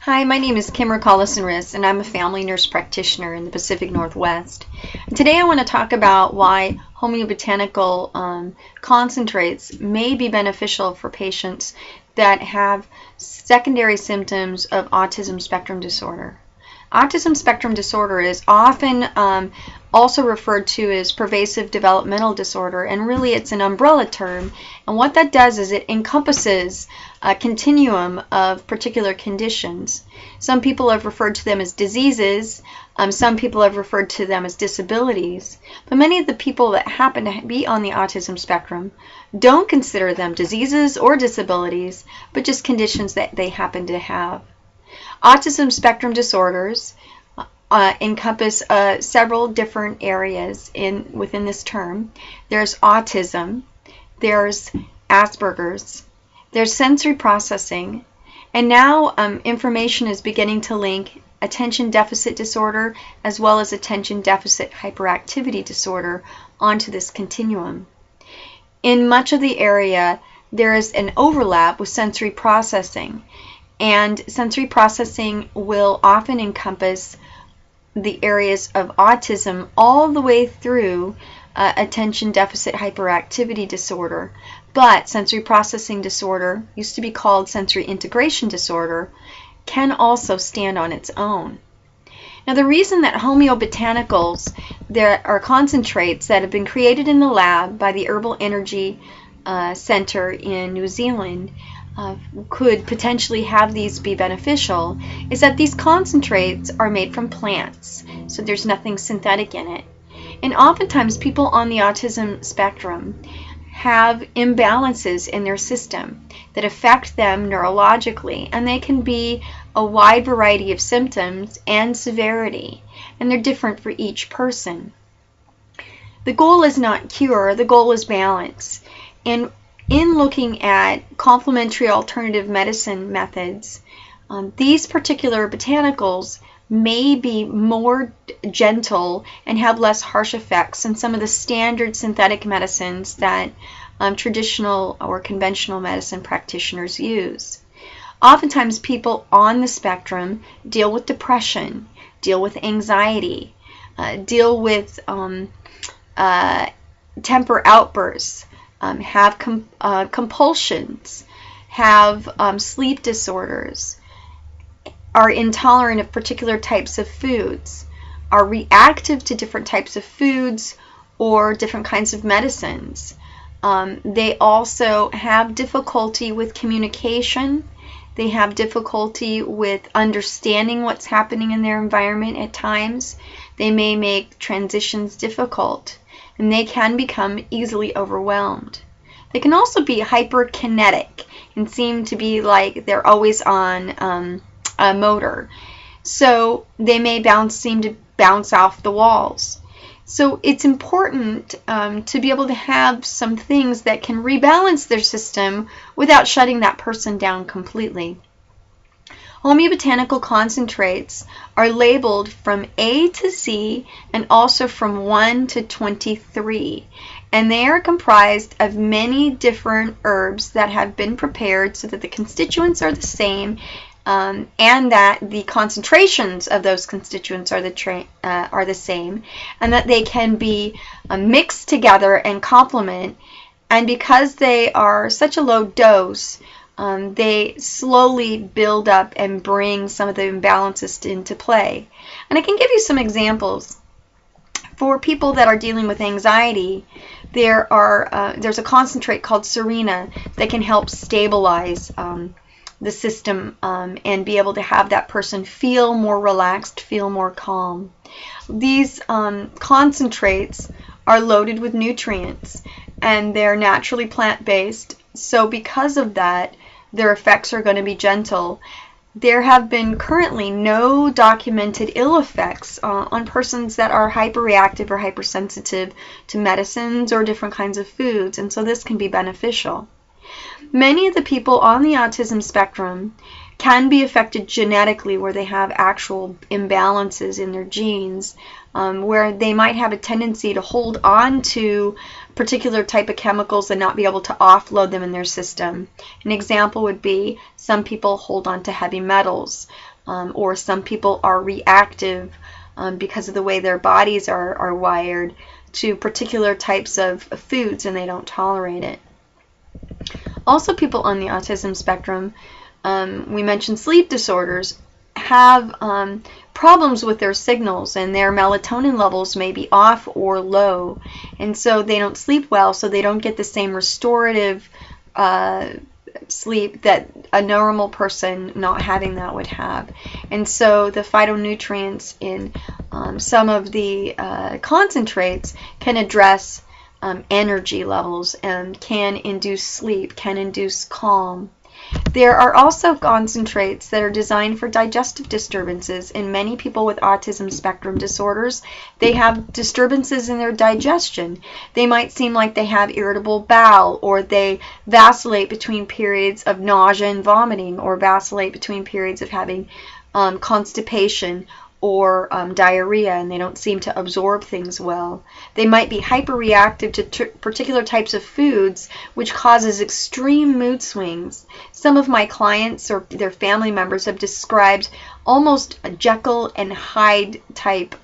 Hi, my name is Kimmer Collison-Riss, and I'm a family nurse practitioner in the Pacific Northwest. And today I want to talk about why homeobotanical concentrates may be beneficial for patients that have secondary symptoms of autism spectrum disorder. Autism spectrum disorder is often also referred to as pervasive developmental disorder, and really it's an umbrella term. And what that does is it encompasses a continuum of particular conditions. Some people have referred to them as diseases, some people have referred to them as disabilities, but many of the people that happen to be on the autism spectrum don't consider them diseases or disabilities, but just conditions that they happen to have. Autism spectrum disorders encompass several different areas within this term. There's autism, there's Asperger's, there's sensory processing, and now information is beginning to link attention deficit disorder as well as attention deficit hyperactivity disorder onto this continuum. In much of the area, there is an overlap with sensory processing, and sensory processing will often encompass the areas of autism all the way through attention deficit hyperactivity disorder. But sensory processing disorder, used to be called sensory integration disorder, can also stand on its own. Now, the reason that homeobotanicals, there are concentrates that have been created in the lab by the Herbal Energy Center in New Zealand, could potentially have these be beneficial, is that these concentrates are made from plants, so there's nothing synthetic in it. And oftentimes people on the autism spectrum have imbalances in their system that affect them neurologically, and they can be a wide variety of symptoms and severity, and they're different for each person. The goal is not cure, the goal is balance. And in looking at complementary alternative medicine methods, these particular botanicals may be more gentle and have less harsh effects than some of the standard synthetic medicines that traditional or conventional medicine practitioners use. Oftentimes people on the spectrum deal with depression, deal with anxiety, deal with temper outbursts, have compulsions, have sleep disorders, are intolerant of particular types of foods, are reactive to different types of foods or different kinds of medicines. They also have difficulty with communication. They have difficulty with understanding what's happening in their environment at times. They may make transitions difficult, and they can become easily overwhelmed. They can also be hyperkinetic and seem to be like they're always on a motor. So they may seem to bounce off the walls. So it's important to be able to have some things that can rebalance their system without shutting that person down completely. Homeobotanical concentrates are labeled from A to Z and also from 1 to 23. And they are comprised of many different herbs that have been prepared so that the constituents are the same, and that the concentrations of those constituents are the same, and that they can be mixed together and complement. And because they are such a low dose, they slowly build up and bring some of the imbalances into play. And I can give you some examples. For people that are dealing with anxiety, there's a concentrate called Serena that can help stabilize the system and be able to have that person feel more relaxed, feel more calm. These concentrates are loaded with nutrients, and they're naturally plant-based, so because of that, their effects are going to be gentle. There have been currently no documented ill effects on persons that are hyperreactive or hypersensitive to medicines or different kinds of foods, and so this can be beneficial. Many of the people on the autism spectrum can be affected genetically, where they have actual imbalances in their genes, where they might have a tendency to hold on to particular type of chemicals and not be able to offload them in their system. An example would be some people hold on to heavy metals. or some people are reactive because of the way their bodies are wired to particular types of foods, and they don't tolerate it. Also, people on the autism spectrum, we mentioned sleep disorders, have problems with their signals, and their melatonin levels may be off or low, and so they don't sleep well, so they don't get the same restorative sleep that a normal person not having that would have. And so the phytonutrients in some of the concentrates can address energy levels and can induce sleep, can induce calm. There are also concentrates that are designed for digestive disturbances. In many people with autism spectrum disorders, they have disturbances in their digestion. They might seem like they have irritable bowel, or they vacillate between periods of nausea and vomiting, or vacillate between periods of having constipation or diarrhea, and they don't seem to absorb things well. They might be hyperreactive to particular types of foods, which causes extreme mood swings. Some of my clients or their family members have described almost a Jekyll and Hyde type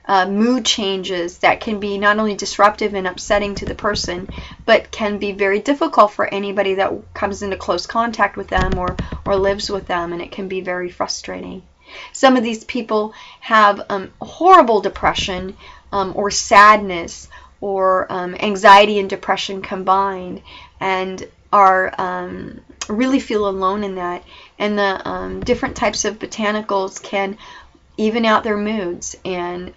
mood changes that can be not only disruptive and upsetting to the person, but can be very difficult for anybody that comes into close contact with them or lives with them, and it can be very frustrating. Some of these people have horrible depression or sadness or anxiety and depression combined, and are really feel alone in that. And the different types of botanicals can even out their moods and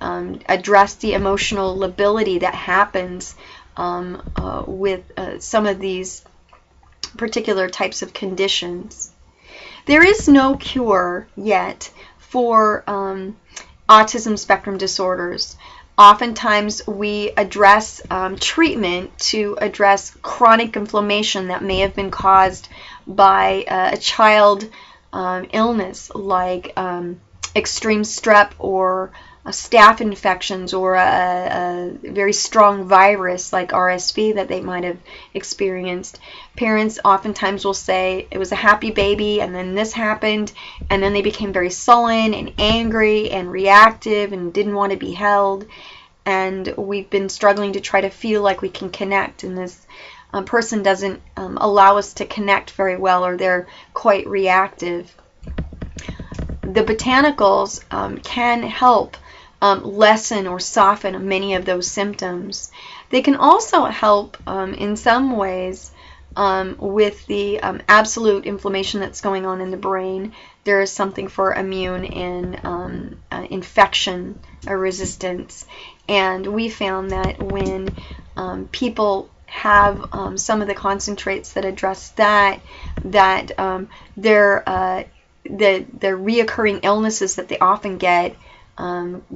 address the emotional lability that happens with some of these particular types of conditions. There is no cure yet for autism spectrum disorders. Oftentimes we address treatment to address chronic inflammation that may have been caused by a child illness like extreme strep or staph infections, or a very strong virus like RSV that they might have experienced. Parents oftentimes will say it was a happy baby and then this happened, and then they became very sullen and angry and reactive and didn't want to be held. And we've been struggling to try to feel like we can connect, and this person doesn't allow us to connect very well, or they're quite reactive. The botanicals can help lessen or soften many of those symptoms. They can also help in some ways with the absolute inflammation that's going on in the brain. There is something for immune and infection resistance, and we found that when people have some of the concentrates that address that the reoccurring illnesses that they often get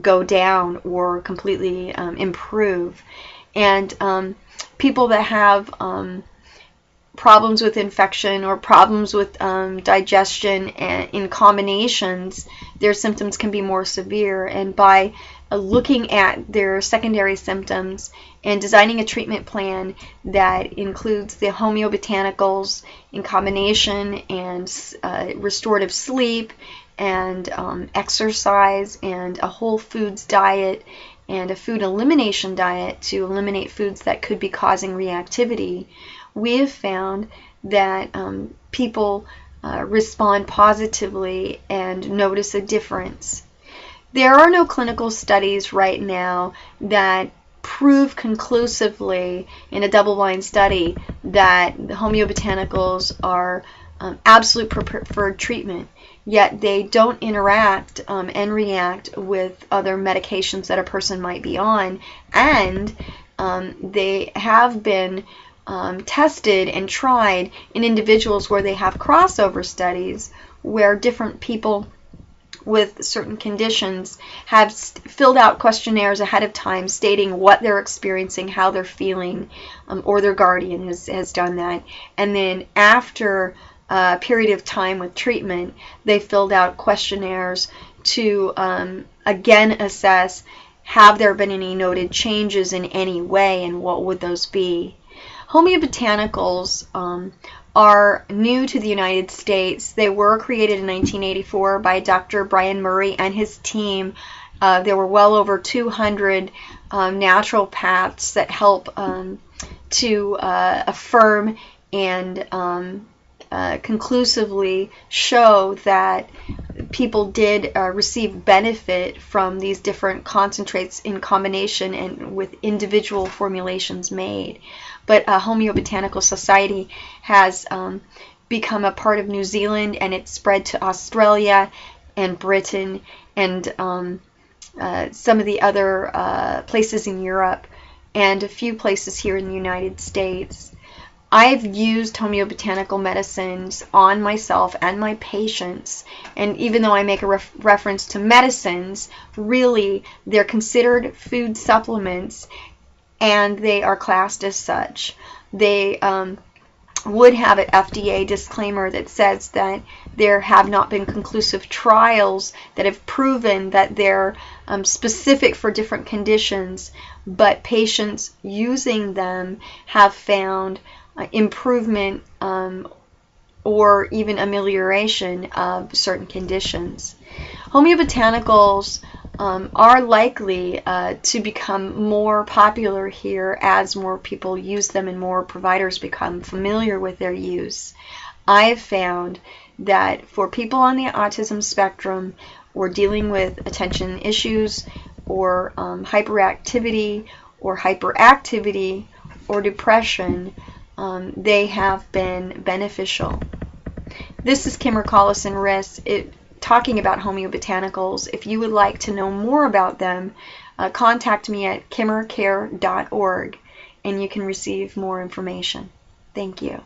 go down or completely improve. And people that have problems with infection or problems with digestion and in combinations, their symptoms can be more severe. And by looking at their secondary symptoms and designing a treatment plan that includes the homeobotanicals in combination and restorative sleep and exercise and a whole foods diet and a food elimination diet to eliminate foods that could be causing reactivity, we have found that people respond positively and notice a difference. There are no clinical studies right now that prove conclusively in a double-blind study that the homeobotanicals are absolute preferred treatment, yet they don't interact and react with other medications that a person might be on, and they have been tested and tried in individuals where they have crossover studies where different people with certain conditions have filled out questionnaires ahead of time stating what they're experiencing, how they're feeling, or their guardian has done that. And then after a period of time with treatment, they filled out questionnaires to again assess, have there been any noted changes in any way, and what would those be. Homeobotanicals are new to the United States. They were created in 1984 by Dr. Brian Murray and his team. There were well over 200 naturopaths that help to affirm and conclusively show that people did receive benefit from these different concentrates in combination and with individual formulations made. But Homeobotanical Society has become a part of New Zealand, and it's spread to Australia and Britain and some of the other places in Europe and a few places here in the United States. I've used homeobotanical medicines on myself and my patients, and even though I make a reference to medicines, really they're considered food supplements and they are classed as such. They would have an FDA disclaimer that says that there have not been conclusive trials that have proven that they're specific for different conditions, but patients using them have found improvement or even amelioration of certain conditions. Homeobotanicals are likely to become more popular here as more people use them and more providers become familiar with their use. I have found that for people on the autism spectrum or dealing with attention issues or hyperactivity or hyperactivity or depression, they have been beneficial. This is Kimmer Collison-Riss talking about homeobotanicals. If you would like to know more about them, contact me at kimmercare.org and you can receive more information. Thank you.